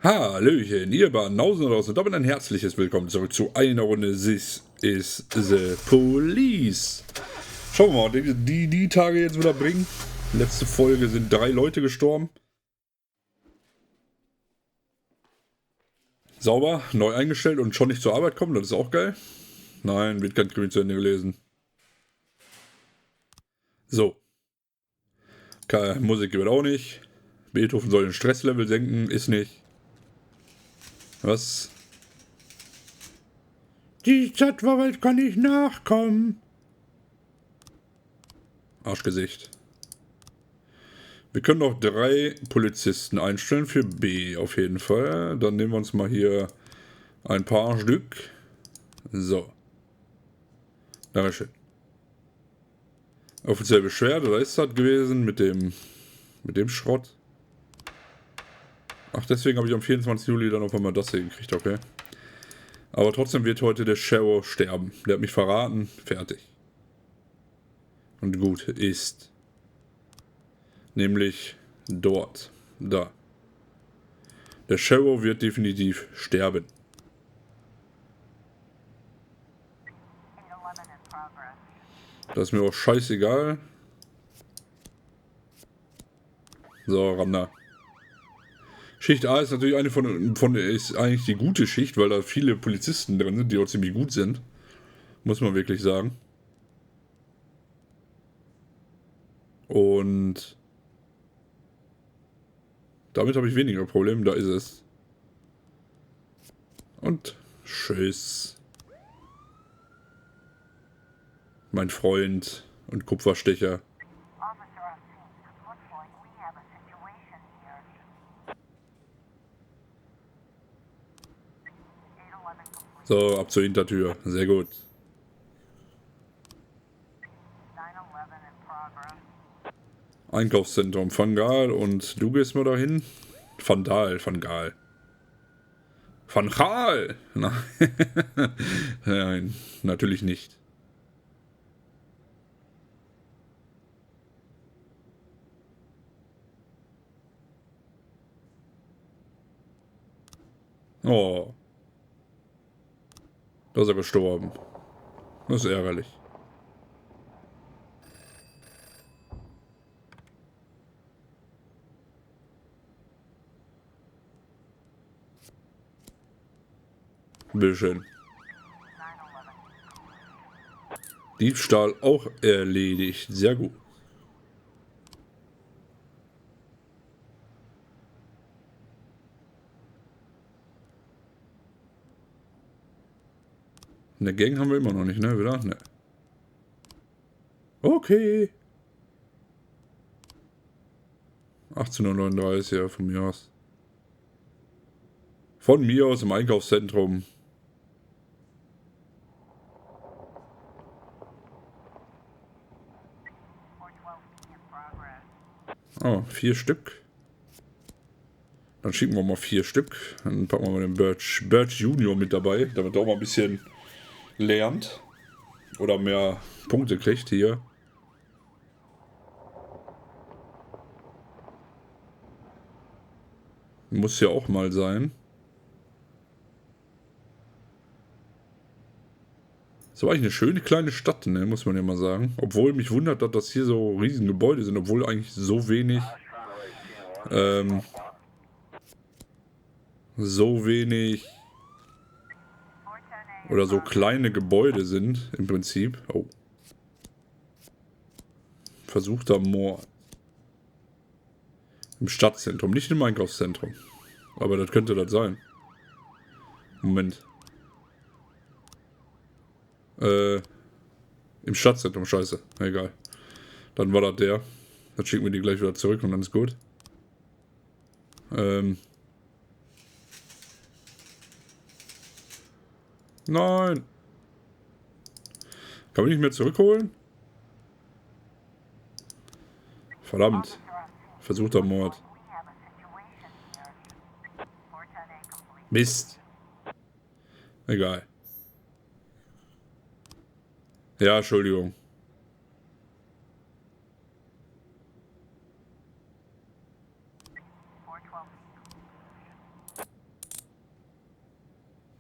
Hallöchen, ihr Banausen raus und damit ein herzliches Willkommen zurück zu einer Runde This is the Police. Schauen wir mal, die Tage jetzt wieder bringen. Letzte Folge sind 3 Leute gestorben. Sauber, neu eingestellt und schon nicht zur Arbeit kommen, das ist auch geil. Nein, wird kein Krimi zu Ende gelesen. So. Musik wird auch nicht. Beethoven soll den Stresslevel senken, ist nicht. Was? Die Stadtverwaltung kann nicht nachkommen. Arschgesicht. Wir können noch 3 Polizisten einstellen für B auf jeden Fall. Dann nehmen wir uns mal hier ein paar Stück. So. Dankeschön. Offiziell Beschwerde, da ist das gewesen mit dem Schrott. Ach, deswegen habe ich am 24. Juli dann auf einmal das hier gekriegt, okay. Aber trotzdem wird heute der Sheriff sterben. Der hat mich verraten. Fertig. Und gut ist. Nämlich dort. Da. Der Sheriff wird definitiv sterben. Das ist mir auch scheißegal. So, Randa. Schicht A ist natürlich eine ist eigentlich die gute Schicht, weil da viele Polizisten drin sind, die auch ziemlich gut sind. Muss man wirklich sagen. Und damit habe ich weniger Probleme. Da ist es. Und tschüss. Mein Freund und Kupferstecher. So, ab zur Hintertür. Sehr gut. Einkaufszentrum Van Gaal und du gehst mal dahin. Van Gaal. Van Gaal! Nein, natürlich nicht. Oh. Da ist er gestorben. Das ist ärgerlich. Bitteschön. Diebstahl auch erledigt. Sehr gut. Eine Gang haben wir immer noch nicht, ne? Wieder? Ne. Okay. 18:39 Uhr, ja, von mir aus. Von mir aus im Einkaufszentrum. Oh, 4 Stück. Dann schicken wir mal 4 Stück. Dann packen wir mal den Birch Junior mit dabei, damit er auch mal ein bisschen lernt. Oder mehr Punkte kriegt hier. Muss ja auch mal sein. Das war eigentlich eine schöne kleine Stadt, ne, muss man ja mal sagen. Obwohl mich wundert, dass das hier so riesen Gebäude sind, obwohl eigentlich so wenig oder so kleine Gebäude sind im Prinzip. Oh. Versuchter Mord. Im Stadtzentrum, nicht im Einkaufszentrum. Aber das könnte das sein. Moment. Im Stadtzentrum, scheiße. Egal. Dann war das der. Dann schicken wir die gleich wieder zurück und dann ist gut. Nein. Kann man nicht mehr zurückholen? Verdammt. Versuchter Mord. Mist. Egal. Ja, Entschuldigung.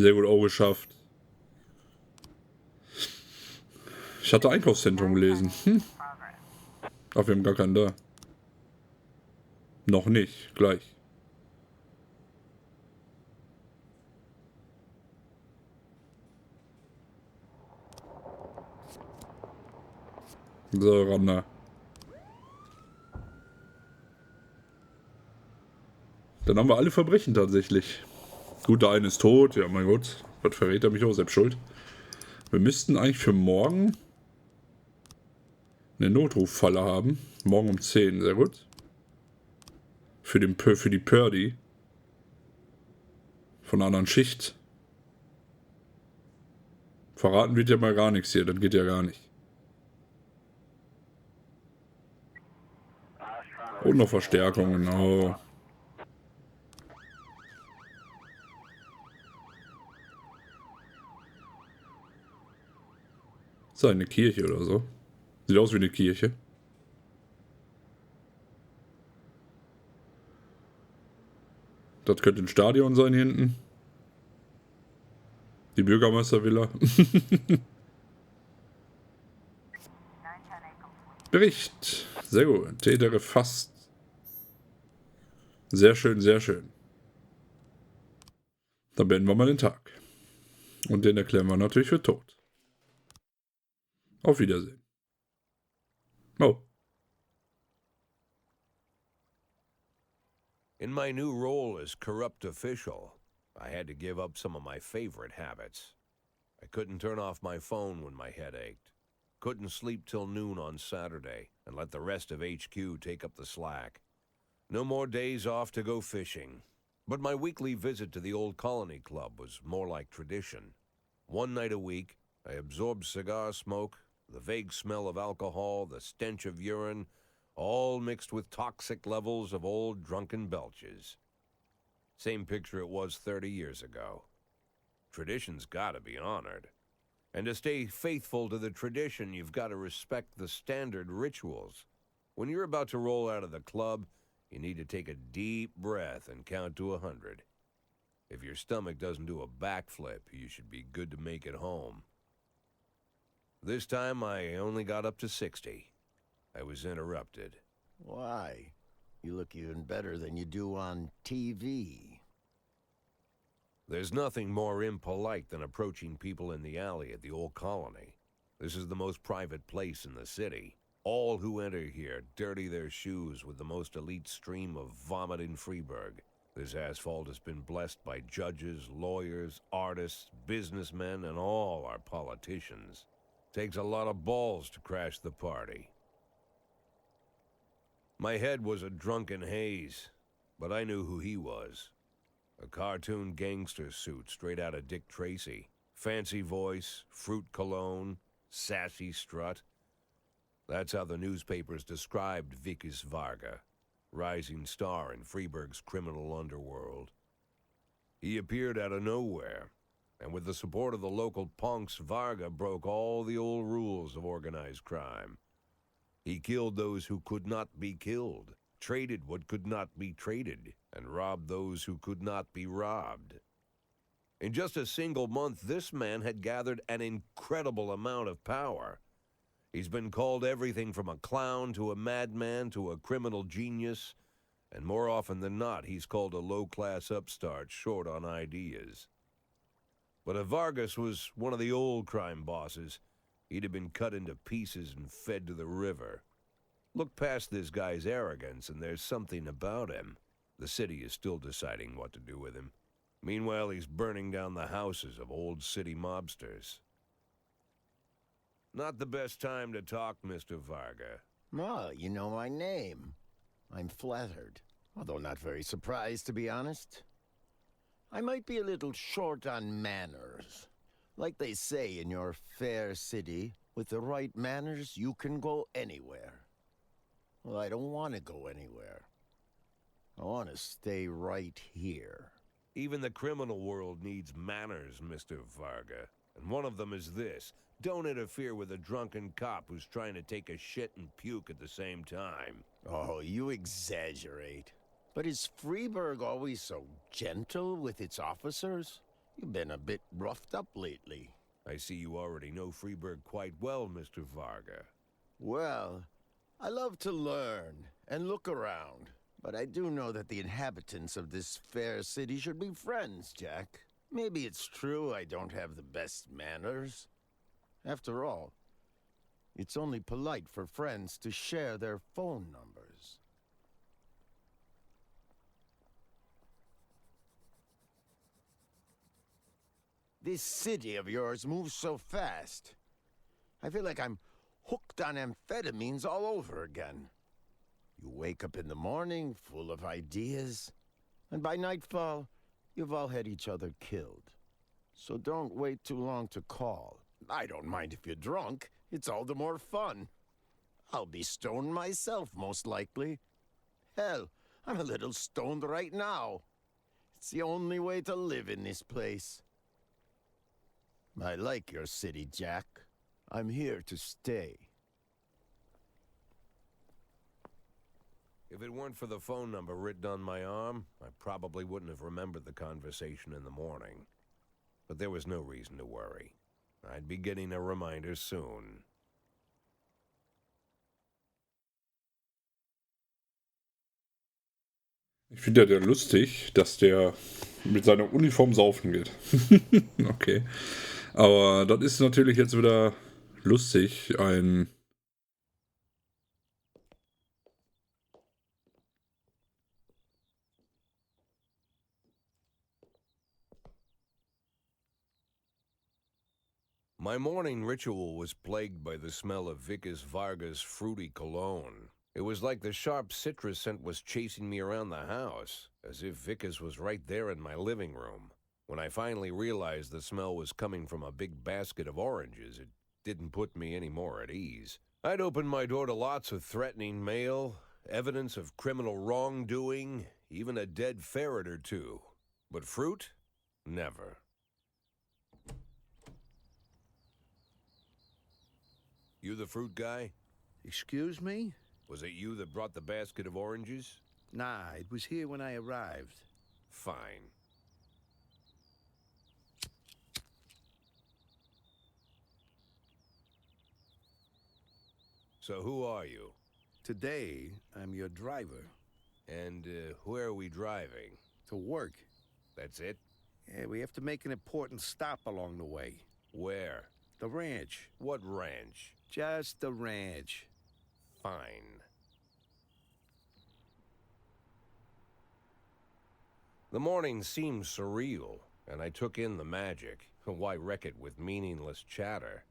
Sehr gut auch geschafft. Ich hatte Einkaufszentrum gelesen. Ach, wir haben gar keinen da. Noch nicht. Gleich. So, Rander. Dann haben wir alle Verbrechen tatsächlich. Gut, der eine ist tot. Ja, mein Gott. Was verrät er mich auch? Selbst schuld. Wir müssten eigentlich für morgen eine Notruffalle haben. Morgen um 10. Sehr gut. Für die Purdy. Von einer anderen Schicht. Verraten wird ja mal gar nichts hier. Das geht ja gar nicht. Und noch Verstärkung, genau. Ist das eine Kirche oder so? Sieht aus wie eine Kirche. Das könnte ein Stadion sein hier hinten. Die Bürgermeistervilla. Bericht. Sehr gut. Täter gefasst. Sehr schön, sehr schön. Dann beenden wir mal den Tag. Und den erklären wir natürlich für tot. Auf Wiedersehen. Oh. In my new role as corrupt official, I had to give up some of my favorite habits. I couldn't turn off my phone when my head ached. Couldn't sleep till noon on Saturday and let the rest of HQ take up the slack. No more days off to go fishing. But my weekly visit to the old colony club was more like tradition. One night a week, I absorbed cigar smoke, the vague smell of alcohol, the stench of urine, all mixed with toxic levels of old drunken belches. Same picture it was 30 years ago. Tradition's gotta be honored. And to stay faithful to the tradition, you've got to respect the standard rituals. When you're about to roll out of the club, you need to take a deep breath and count to 100. If your stomach doesn't do a backflip, you should be good to make it home. This time, I only got up to 60. I was interrupted. Why? You look even better than you do on TV. There's nothing more impolite than approaching people in the alley at the old colony. This is the most private place in the city. All who enter here dirty their shoes with the most elite stream of vomit in Freeburg. This asphalt has been blessed by judges, lawyers, artists, businessmen, and all our politicians. Takes a lot of balls to crash the party. My head was a drunken haze, but I knew who he was. A cartoon gangster suit straight out of Dick Tracy. Fancy voice, fruit cologne, sassy strut. That's how the newspapers described Vikas Varga, rising star in Freeburg's criminal underworld. He appeared out of nowhere, and with the support of the local punks, Varga broke all the old rules of organized crime. He killed those who could not be killed, traded what could not be traded, and robbed those who could not be robbed. In just a single month, this man had gathered an incredible amount of power. He's been called everything from a clown to a madman to a criminal genius, and more often than not, he's called a low-class upstart short on ideas. But if Vargas was one of the old crime bosses, he'd have been cut into pieces and fed to the river. Look past this guy's arrogance, and there's something about him. The city is still deciding what to do with him. Meanwhile, he's burning down the houses of old city mobsters. Not the best time to talk, Mr. Varga. Well, you know my name. I'm flattered, although not very surprised, to be honest. I might be a little short on manners. Like they say in your fair city, with the right manners, you can go anywhere. Well, I don't want to go anywhere. I want to stay right here. Even the criminal world needs manners, Mr. Varga. And one of them is this. Don't interfere with a drunken cop who's trying to take a shit and puke at the same time. Oh, you exaggerate. But is Freeburg always so gentle with its officers? You've been a bit roughed up lately. I see you already know Freeburg quite well, Mr. Varga. Well, I love to learn and look around, but I do know that the inhabitants of this fair city should be friends, Jack. Maybe it's true I don't have the best manners. After all, it's only polite for friends to share their phone numbers. This city of yours moves so fast. I feel like I'm hooked on amphetamines all over again. You wake up in the morning full of ideas, and by nightfall, you've all had each other killed. So don't wait too long to call. I don't mind if you're drunk. It's all the more fun. I'll be stoned myself, most likely. Hell, I'm a little stoned right now. It's the only way to live in this place. I like your city, Jack. I'm here to stay. If it weren't for the phone number written on my arm, I probably wouldn't have remembered the conversation in the morning. But there was no reason to worry. I'd be getting a reminder soon. Ich finde ja lustig, dass der mit seiner Uniform saufen geht. Okay. Aber das ist natürlich jetzt wieder lustig. My morning ritual was plagued by the smell of Vickers Varga's fruity cologne. It was like the sharp citrus scent was chasing me around the house, as if Vickers was right there in my living room. When I finally realized the smell was coming from a big basket of oranges, it didn't put me any more at ease. I'd opened my door to lots of threatening mail, evidence of criminal wrongdoing, even a dead ferret or two. But fruit? Never. You the fruit guy? Excuse me? Was it you that brought the basket of oranges? Nah, it was here when I arrived. Fine. So who are you? Today, I'm your driver. And where are we driving? To work. That's it? Yeah, we have to make an important stop along the way. Where? The ranch. What ranch? Just the ranch. Fine. The morning seemed surreal, and I took in the magic. Why wreck it with meaningless chatter?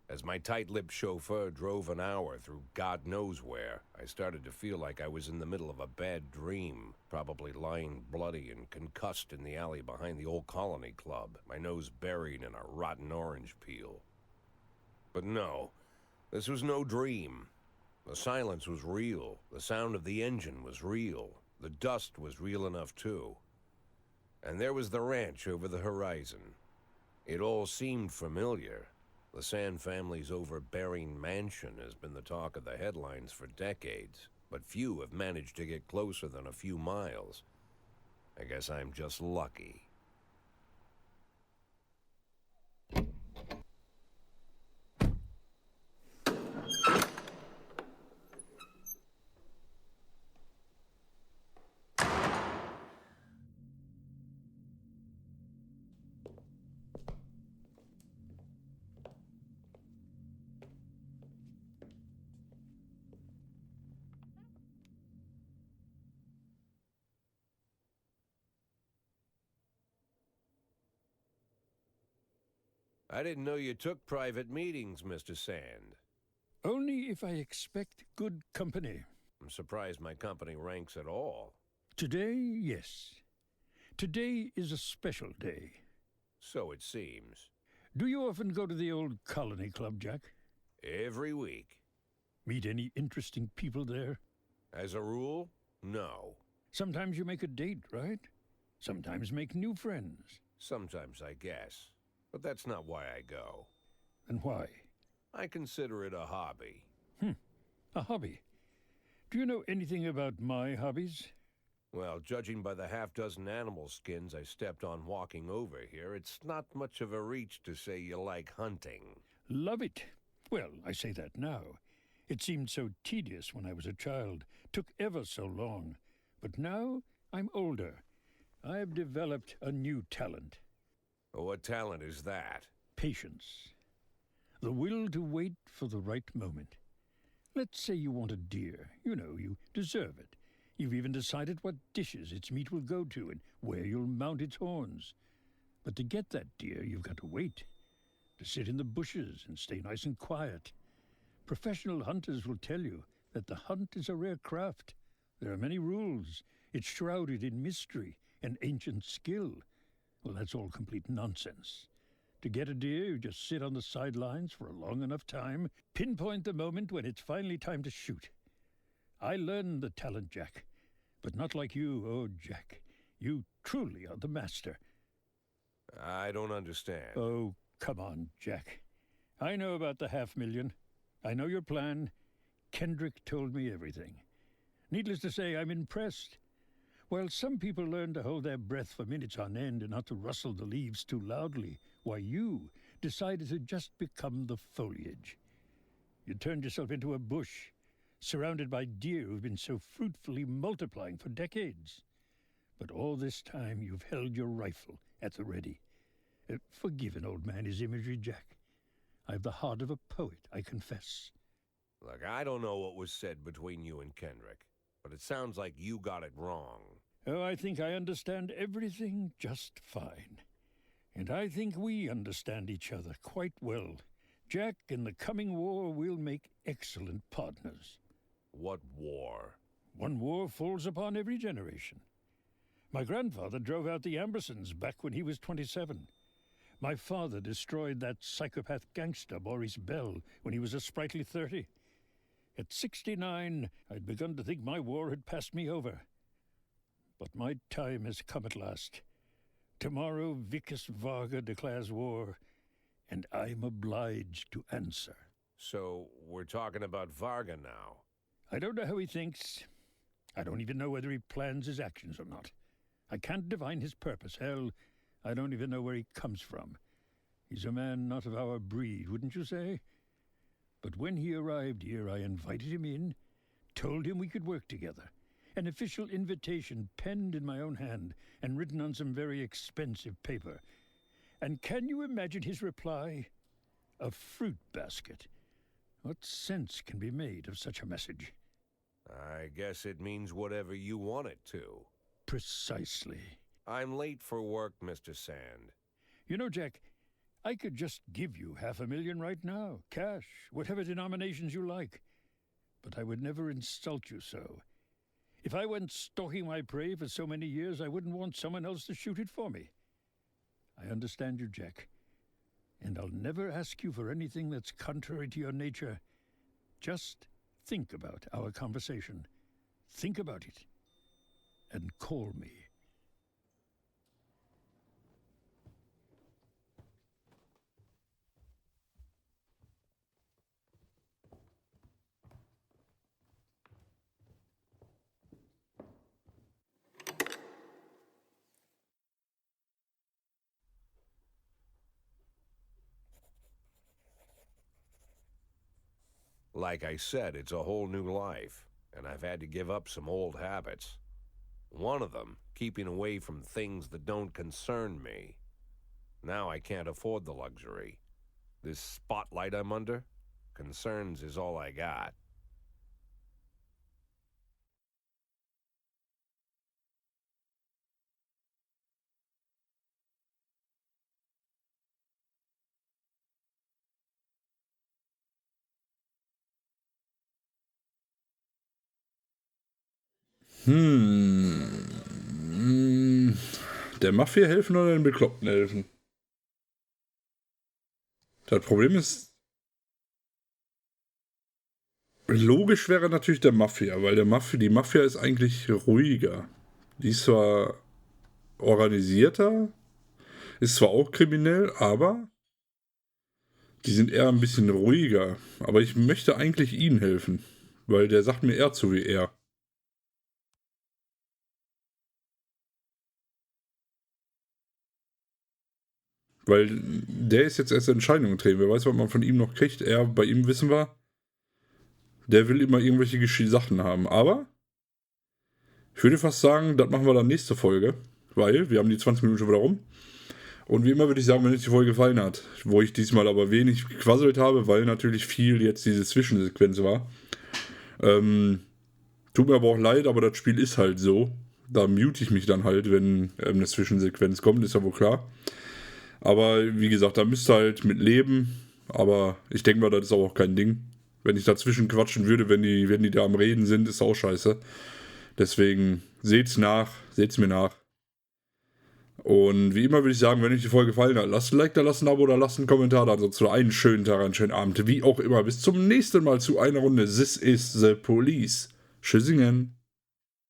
As my tight-lipped chauffeur drove an hour through God knows where, I started to feel like I was in the middle of a bad dream, probably lying bloody and concussed in the alley behind the old Colony Club, my nose buried in a rotten orange peel. But no, this was no dream. The silence was real. The sound of the engine was real. The dust was real enough, too. And there was the ranch over the horizon. It all seemed familiar. The Sand family's overbearing mansion has been the talk of the headlines for decades, but few have managed to get closer than a few miles. I guess I'm just lucky. I didn't know you took private meetings, Mr. Sand. Only if I expect good company. I'm surprised my company ranks at all. Today, yes. Today is a special day. So it seems. Do you often go to the old Colony Club, Jack? Every week. Meet any interesting people there? As a rule, no. Sometimes you make a date, right? Sometimes make new friends. Sometimes, I guess. But that's not why I go. And why? I consider it a hobby. A hobby. Do you know anything about my hobbies? Well, judging by the half-dozen animal skins I stepped on walking over here, it's not much of a reach to say you like hunting. Love it. Well, I say that now. It seemed so tedious when I was a child, took ever so long. But now I'm older. I've developed a new talent. What talent is that? Patience. The will to wait for the right moment. Let's say you want a deer. You know, you deserve it. You've even decided what dishes its meat will go to and where you'll mount its horns. But to get that deer, you've got to wait. To sit in the bushes and stay nice and quiet. Professional hunters will tell you that the hunt is a rare craft. There are many rules. It's shrouded in mystery and ancient skill. Well, that's all complete nonsense. To get a deer, you just sit on the sidelines for a long enough time, pinpoint the moment when it's finally time to shoot. I learned the talent, Jack, but not like you, oh, Jack. You truly are the master. I don't understand. Oh, come on, Jack. I know about the 500,000. I know your plan. Kendrick told me everything. Needless to say, I'm impressed. While some people learn to hold their breath for minutes on end and not to rustle the leaves too loudly, why you decided to just become the foliage. You turned yourself into a bush, surrounded by deer who've been so fruitfully multiplying for decades. But all this time you've held your rifle at the ready. Forgive an old man his imagery, Jack. I've the heart of a poet, I confess. Look, I don't know what was said between you and Kendrick, but it sounds like you got it wrong. Oh, I think I understand everything just fine. And I think we understand each other quite well. Jack, in the coming war, we'll make excellent partners. What war? One war falls upon every generation. My grandfather drove out the Ambersons back when he was 27. My father destroyed that psychopath gangster, Maurice Bell, when he was a sprightly 30. At 69, I'd begun to think my war had passed me over. But my time has come at last. Tomorrow, Vicus Varga declares war, and I'm obliged to answer. So, we're talking about Varga now. I don't know how he thinks. I don't even know whether he plans his actions or not. I can't divine his purpose. Hell, I don't even know where he comes from. He's a man not of our breed, wouldn't you say? But when he arrived here, I invited him in, told him we could work together. An official invitation penned in my own hand and written on some very expensive paper. And can you imagine his reply? A fruit basket. What sense can be made of such a message? I guess it means whatever you want it to. Precisely. I'm late for work, Mr. Sand. You know, Jack, I could just give you 500,000 right now, cash, whatever denominations you like. But I would never insult you so. If I went stalking my prey for so many years, I wouldn't want someone else to shoot it for me. I understand you, Jack. And I'll never ask you for anything that's contrary to your nature. Just think about our conversation. Think about it. And call me. Like I said, it's a whole new life, and I've had to give up some old habits. One of them, keeping away from things that don't concern me. Now I can't afford the luxury. This spotlight I'm under, concerns is all I got. Der Mafia helfen oder den Bekloppten helfen? Das Problem ist, logisch wäre natürlich der Mafia, weil die Mafia ist eigentlich ruhiger. Die ist zwar organisierter, ist zwar auch kriminell, aber die sind eher ein bisschen ruhiger. Aber ich möchte eigentlich ihnen helfen, weil der sagt mir eher zu wie er. Weil der ist jetzt erst Entscheidungen drehen. Wer weiß, was man von ihm noch kriegt. Bei ihm wissen wir, der will immer irgendwelche Sachen haben. Aber ich würde fast sagen, das machen wir dann nächste Folge. Weil wir haben die 20 Minuten schon wieder rum. Und wie immer würde ich sagen, wenn euch die Folge gefallen hat, wo ich diesmal aber wenig gequasselt habe, weil natürlich viel jetzt diese Zwischensequenz war. Tut mir aber auch leid, aber das Spiel ist halt so. Da mute ich mich dann halt, wenn eine Zwischensequenz kommt, ist ja wohl klar. Aber wie gesagt, da müsst ihr halt mit leben. Aber ich denke mal, das ist auch kein Ding. Wenn ich dazwischen quatschen würde, wenn die da am Reden sind, ist auch scheiße. Deswegen seht's mir nach. Und wie immer würde ich sagen, wenn euch die Folge gefallen hat, lasst ein Like da, lasst ein Abo da, lasst einen Kommentar da. Ansonsten einen schönen Tag, einen schönen Abend. Wie auch immer. Bis zum nächsten Mal zu einer Runde. This is the Police. Tschüssingen.